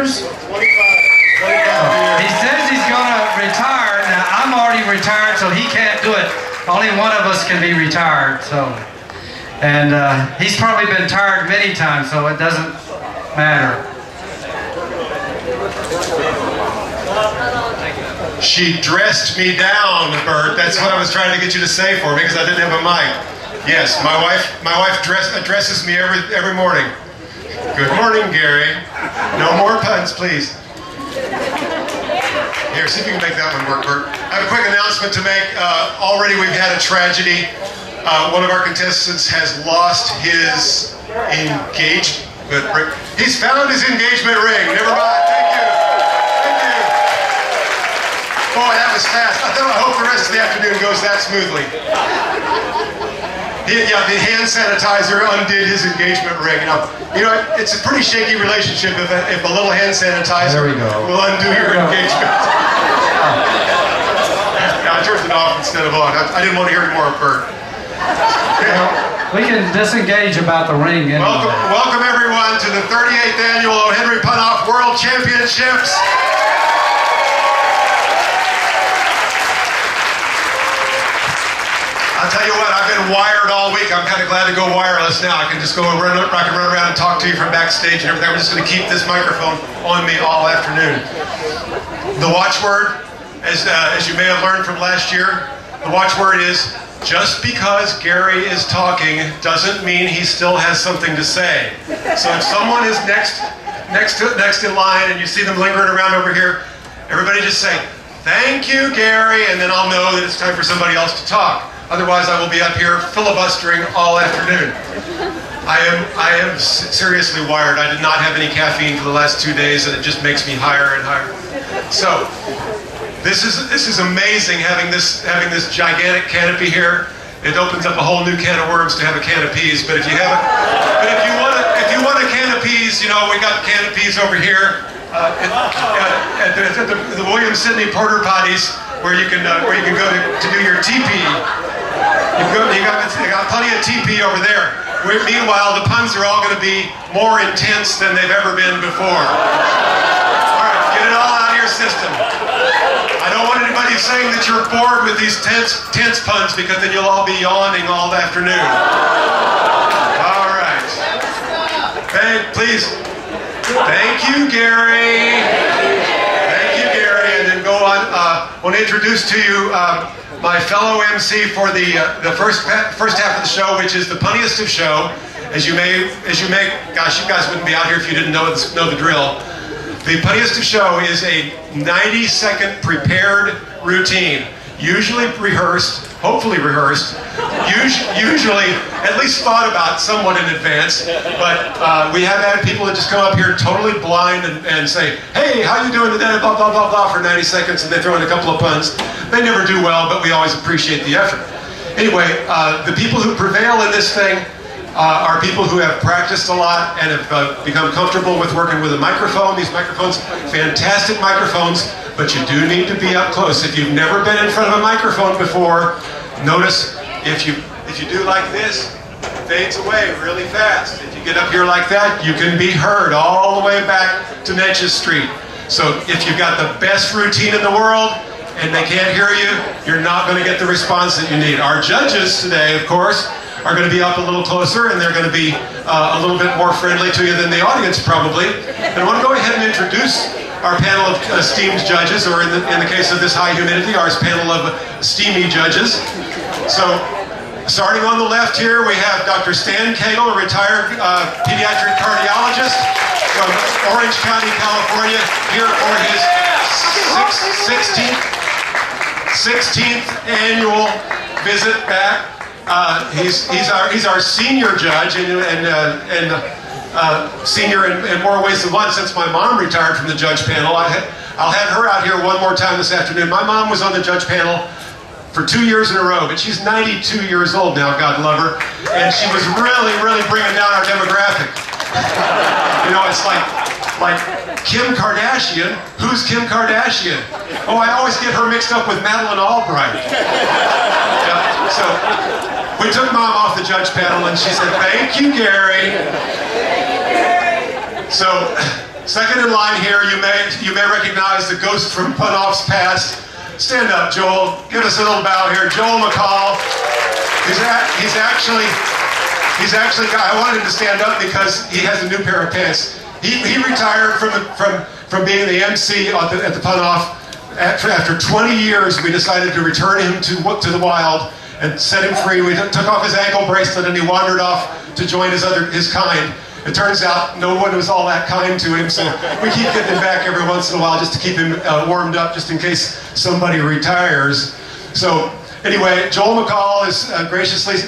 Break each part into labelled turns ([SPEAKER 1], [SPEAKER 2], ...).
[SPEAKER 1] years?
[SPEAKER 2] 25.
[SPEAKER 1] He says he's going to retire. Now, I'm already retired, so he can't do it. Only one of us can be retired, so. And he's probably been tired many times, so it doesn't matter.
[SPEAKER 2] She dressed me down, Bert. That's what I was trying to get you to say for me because I didn't have a mic. Yes, my wife addresses me every morning. Good morning, Gary. No more puns, please. Here, see if you can make that one work, Bert. I have a quick announcement to make. Already we've had a tragedy. One of our contestants has lost his engagement ring. He's found his engagement ring. Never mind. Thank you. Thank you. Boy, that was fast. I hope the rest of the afternoon goes that smoothly. Yeah, the hand sanitizer undid his engagement ring. You know, it's a pretty shaky relationship if a little hand sanitizer will undo your engagement. Yeah, I turned it off instead of on. I didn't want to hear any more of Bert.
[SPEAKER 1] We can disengage about the ring anyway.
[SPEAKER 2] Welcome everyone to the 38th annual O. Henry Punnoff World Championships. I'll tell you what, I've been wired all week. I'm kind of glad to go wireless now. I can just I can run around and talk to you from backstage and everything. I'm just going to keep this microphone on me all afternoon. The watchword, as you may have learned from last year, the watchword is, just because Gary is talking doesn't mean he still has something to say. So if someone is next in line and you see them lingering around over here, everybody just say, "Thank you, Gary," and then I'll know that it's time for somebody else to talk. Otherwise, I will be up here filibustering all afternoon. I am seriously wired. I did not have any caffeine for the last 2 days, and it just makes me higher and higher. So, this is amazing having this gigantic canopy here. It opens up a whole new can of worms to have a can of peas. But if you want a can of peas, you know we got can of peas over here at the William Sidney Porter Potties, where you can go to do your TP. You got plenty of TP over there. Meanwhile, the puns are all going to be more intense than they've ever been before. All right, get it all out of your system. I don't want anybody saying that you're bored with these tense puns, because then you'll all be yawning all afternoon. All right. Please. Thank you, Gary. Thank you, Gary. And then go on. I want to introduce to you my fellow MC for the first half of the show, which is the punniest of show. As you may, gosh, you guys wouldn't be out here if you didn't know the drill. The punniest of show is a 90-second prepared routine, usually rehearsed, hopefully rehearsed, usually at least thought about somewhat in advance. But we have had people that just come up here totally blind and say, "Hey, how you doing today?" Blah blah blah blah for 90 seconds, and they throw in a couple of puns. They never do well, but we always appreciate the effort. Anyway, the people who prevail in this thing are people who have practiced a lot and have become comfortable with working with a microphone. These microphones, fantastic microphones, but you do need to be up close. If you've never been in front of a microphone before, notice if you do like this, it fades away really fast. If you get up here like that, you can be heard all the way back to Natchez Street. So if you've got the best routine in the world and they can't hear you, you're not going to get the response that you need. Our judges today, of course, are going to be up a little closer, and they're going to be a little bit more friendly to you than the audience probably. And I want to go ahead and introduce our panel of esteemed judges, or in the case of this high humidity, our panel of steamy judges. So, starting on the left here, we have Dr. Stan Cagle, a retired pediatric cardiologist from Orange County, California, here for his 16th annual visit back. He's our senior judge, and senior in more ways than one, since my mom retired from the judge panel. I'll have her out here one more time this afternoon. My mom was on the judge panel for 2 years in a row, but she's 92 years old now, God love her, and she was really bringing down our demographic. You know, it's like Kim Kardashian. Who's Kim Kardashian? Oh, I always get her mixed up with Madeleine Albright. Yeah, so we took Mom off the judge panel, and she said, "Thank you, Gary." So Second in line here, you may recognize the ghost from Punniest's past. Stand up, Joel. Give us a little bow here. Joel McCall. He's actually. I wanted him to stand up because he has a new pair of pants. He retired from being the MC at the Punniest. After 20 years, we decided to return him to the wild and set him free. We took off his ankle bracelet and he wandered off to join his kind. It turns out no one was all that kind to him, so we keep getting him back every once in a while just to keep him warmed up, just in case somebody retires. So anyway, Joel McCall has graciously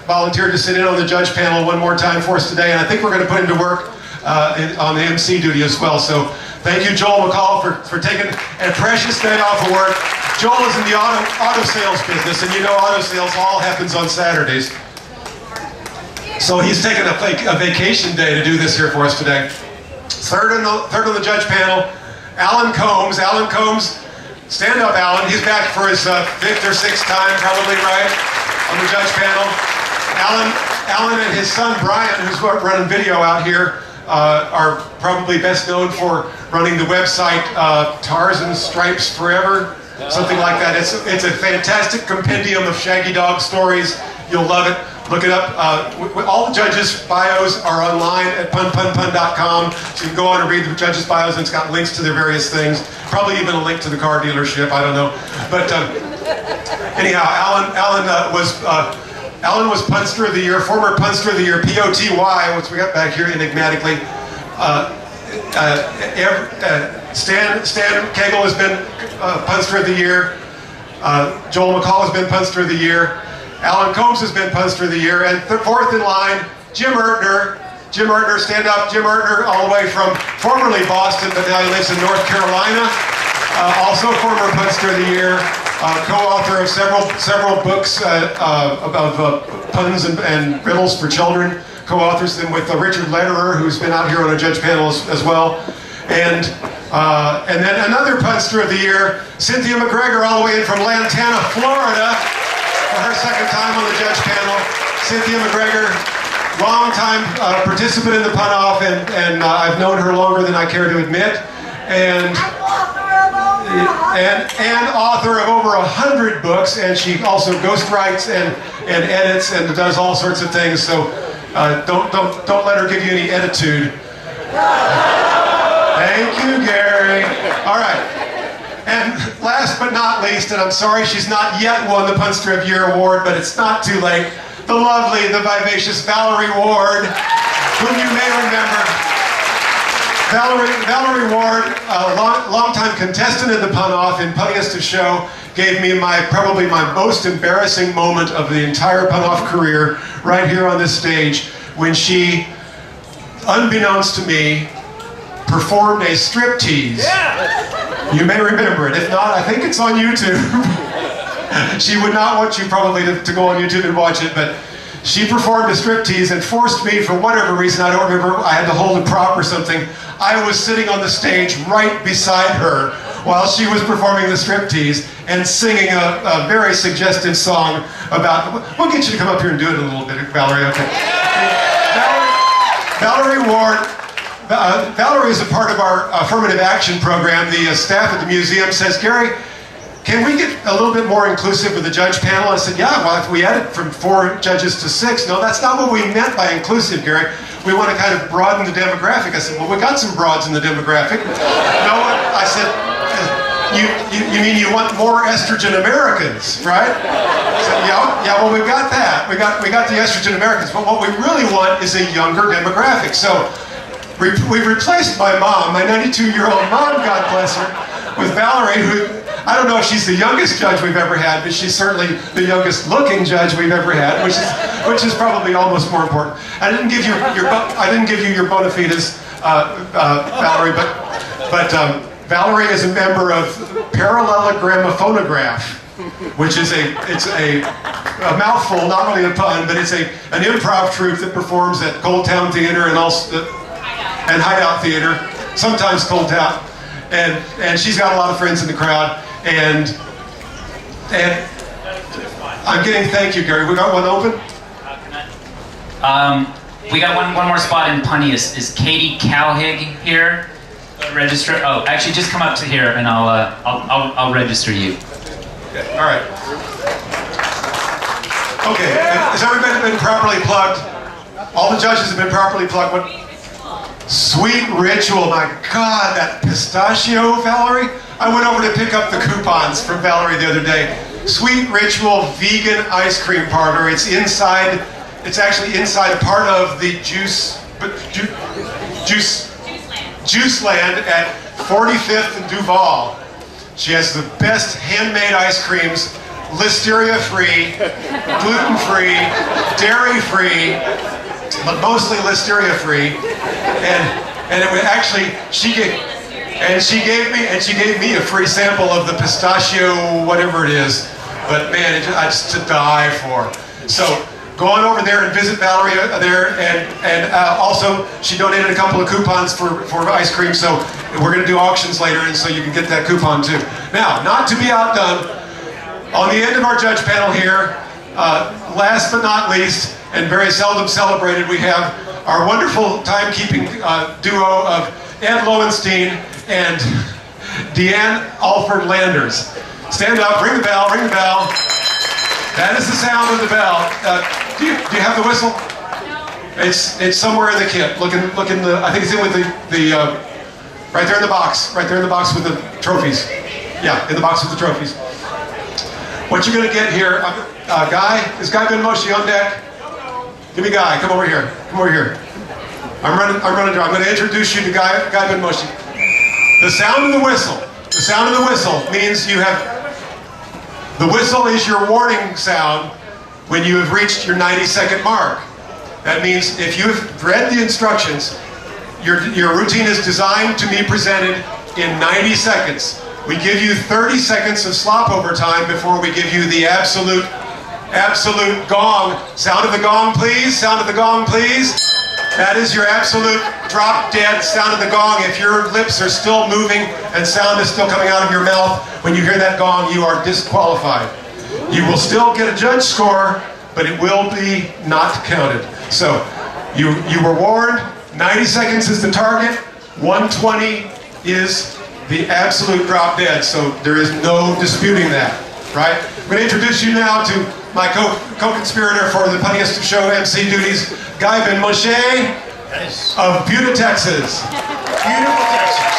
[SPEAKER 2] volunteered to sit in on the judge panel one more time for us today, and I think we're going to put him to work on the MC duty as well. So thank you, Joel McCall, for taking a precious day off of work. Joel is in the auto sales business, and you know auto sales all happens on Saturdays. So he's taken a vacation day to do this here for us today. Third on the judge panel, Alan Combs. Alan Combs, stand up, Alan. He's back for his fifth or sixth time, probably, right, on the judge panel. Alan and his son Brian, who's running video out here, are probably best known for running the website Tarzan Stripes Forever, something like that. It's a fantastic compendium of Shaggy Dog stories. You'll love it. Look it up. All the judges' bios are online at punpunpun.com. So you can go on and read the judges' bios, and it's got links to their various things. Probably even a link to the car dealership. I don't know. But anyhow, Alan was Punster of the Year, former Punster of the Year, POTY, which we got back here enigmatically. Stan Cagle has been Punster of the Year. Joel McCall has been Punster of the Year. Alan Combs has been Punster of the Year. And fourth in line, Jim Ertner. Jim Ertner, stand up. Jim Ertner, all the way from formerly Boston, but now he lives in North Carolina. Also former Punster of the Year. Co-author of several books about puns and riddles for children. Co-authors them with Richard Lederer, who's been out here on a judge panel as well. And then another Punster of the Year, Cynthia McGregor, all the way in from Lantana, Florida, for her second time on the judge panel. Cynthia McGregor, long-time participant in the Pun-Off, and I've known her longer than I care to admit. And author of over 100 books, and she also ghostwrites and edits and does all sorts of things. So don't let her give you any attitude. Thank you, Gary. All right. And last but not least, and I'm sorry she's not yet won the Punster of Year award, but it's not too late. The lovely, the vivacious Valerie Ward, whom you may remember. Valerie Ward, a long-time contestant in the Pun-Off in Punniest show, gave me probably my most embarrassing moment of the entire Pun-Off career right here on this stage when she, unbeknownst to me, performed a striptease. Yeah. You may remember it. If not, I think it's on YouTube. She would not want you probably to go on YouTube and watch it, but she performed a striptease and forced me, for whatever reason, I don't remember, I had to hold a prop or something. I was sitting on the stage right beside her while she was performing the striptease and singing a very suggestive song about, we'll get you to come up here and do it a little bit, Valerie, okay? Valerie Ward, Valerie is a part of our affirmative action program. The staff at the museum says, Gary, can we get a little bit more inclusive with the judge panel? I said, yeah, well, if we added from 4 judges to 6. No, that's not what we meant by inclusive, Gary. We want to kind of broaden the demographic. I said, well, we got some broads in the demographic. No, I said, you mean you want more estrogen Americans, right? I said, yeah, well, we've got that. We got the estrogen Americans, but what we really want is a younger demographic. So we've replaced my mom, my 92-year-old mom, God bless her, with Valerie, who, I don't know if she's the youngest judge we've ever had, but she's certainly the youngest looking judge we've ever had, which is probably almost more important. I didn't give you your bona fides, Valerie, but Valerie is a member of Parallelogramophonograph, which is a mouthful, not really a pun, but it's an improv troupe that performs at Cold Town Theater and Hideout Theater, sometimes Cold Town. And she's got a lot of friends in the crowd, and I'm getting, thank you, Gary. We got one open?
[SPEAKER 3] We got one more spot in Punniest. Is Katie Cowhig here? Register. Oh, actually, just come up to here, and I'll register you.
[SPEAKER 2] Okay. All right. Okay. Has everybody been properly plugged? All the judges have been properly plugged. What? Sweet Ritual. My God, that pistachio, Valerie. I went over to pick up the coupons from Valerie the other day. Sweet Ritual Vegan Ice Cream Parlor. It's inside. It's actually inside a part of the Juice Land at 45th and Duval. She has the best handmade ice creams, listeria-free, gluten-free, dairy-free, but mostly listeria-free. And it would actually she gave me a free sample of the pistachio, whatever it is. But man, I just to die for. So go on over there and visit Valerie there, and also she donated a couple of coupons for ice cream, so we're going to do auctions later, and so you can get that coupon too. Now, not to be outdone, on the end of our judge panel here, last but not least, and very seldom celebrated, we have our wonderful timekeeping duo of Ed Lowenstein and Deanne Alford Landers. Stand up, ring the bell, ring the bell. That is the sound of the bell. Do you have the whistle? It's somewhere in the kit. Look in the. I think it's in with the right there in the box. Right there in the box with the trophies. Yeah, in the box with the trophies. What you're gonna get here, Guy? Is Guy Ben Moshe on deck? Give me Guy. Come over here. Come over here. I'm running. I'm gonna introduce you to Guy Ben Moshe. The sound of the whistle. The sound of the whistle means you have. The whistle is your warning sound when you have reached your 90-second mark. That means if you have read the instructions, your routine is designed to be presented in 90 seconds. We give you 30 seconds of slop over time before we give you the absolute gong. Sound of the gong, please. Sound of the gong, please. That is your absolute drop dead sound of the gong. If your lips are still moving and sound is still coming out of your mouth, when you hear that gong, you are disqualified. You will still get a judge score, but it will be not counted. So you were warned, 90 seconds is the target, 120 is the absolute drop dead. So there is no disputing that, right? I'm going to introduce you now to my co-conspirator for the Punniest show MC duties, Guy Ben Moshe of Buda, Texas.
[SPEAKER 4] Beautiful Texas.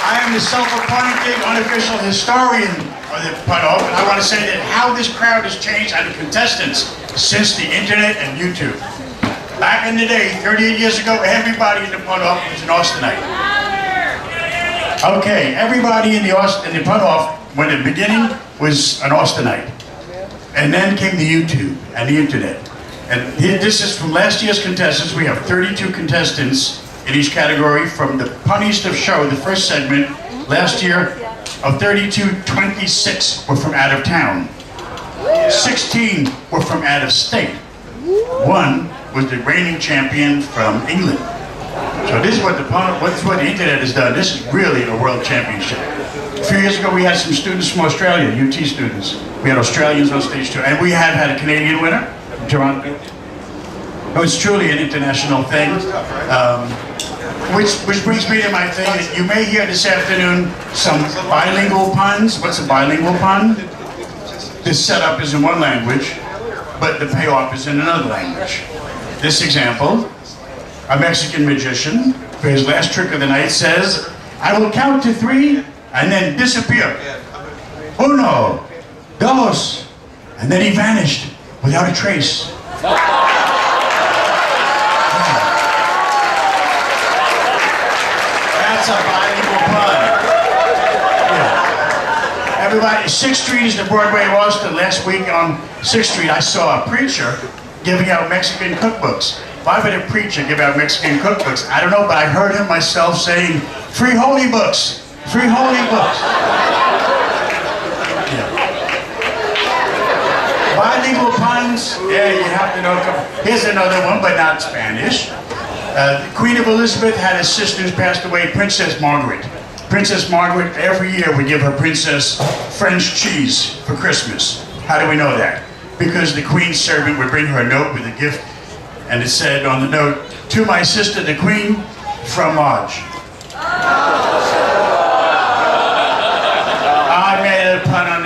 [SPEAKER 4] I am the self-appointed unofficial historian of the Punniest, and I want to say that how this crowd has changed and the contestants since the internet and YouTube. Back in the day, 38 years ago, everybody in the Punniest was an Austinite. Okay, everybody in the Punniest, when the beginning was an Austinite. And then came the YouTube and the internet. And this is from last year's contestants. We have 32 contestants in each category from the Punniest of show, the first segment. Last year, of 32, 26 were from out of town. 16 were from out of state. One was the reigning champion from England. So this is what the internet has done. This is really a world championship. A few years ago, we had some students from Australia, UT students. We had Australians on stage too, and we have had a Canadian winner from Toronto. It was truly an international thing, which brings me to my thing. You may hear this afternoon some bilingual puns. What's a bilingual pun? The setup is in one language, but the payoff is in another language. This example, a Mexican magician, for his last trick of the night, says, "I will count to 3 and then disappear. 1, 2, and then he vanished without a trace." That's a bilingual pun. Yeah. Everybody, 6th Street is the Broadway of Austin. Last week on 6th Street, I saw a preacher giving out Mexican cookbooks. Why would a preacher give out Mexican cookbooks? I don't know, but I heard him myself saying, "Free holy books, free holy books." Yeah. Bilingual puns, yeah, you have to know. Here's another one, but not Spanish. The Queen of Elizabeth had a sister who passed away, Princess Margaret. Princess Margaret, every year we give her princess French cheese for Christmas. How do we know that? Because the Queen's servant would bring her a note with a gift, and it said on the note, "To my sister the Queen, fromage."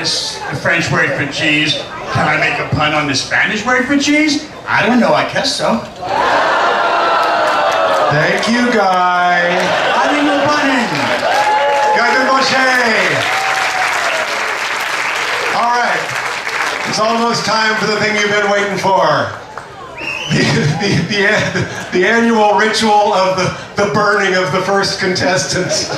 [SPEAKER 4] the French word for cheese. Can I make a pun on the Spanish word for cheese? I don't know, I guess so.
[SPEAKER 2] Thank you, Guy.
[SPEAKER 4] I didn't know punning.
[SPEAKER 2] Guy Duboche. All right. It's almost time for the thing you've been waiting for. The annual ritual of the burning of the first contestants.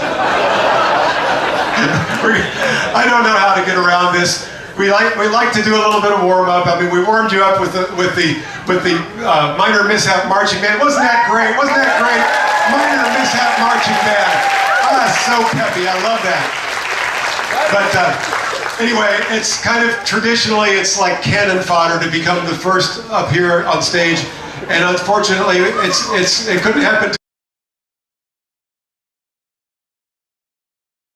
[SPEAKER 2] I don't know how to get around this. We like to do a little bit of warm up. I mean, we warmed you up with the minor mishap marching band. Wasn't that great? Wasn't that great? Minor mishap marching band. Ah, so peppy. I love that. But anyway, it's kind of traditionally it's like cannon fodder to become the first up here on stage, and unfortunately, it couldn't happen.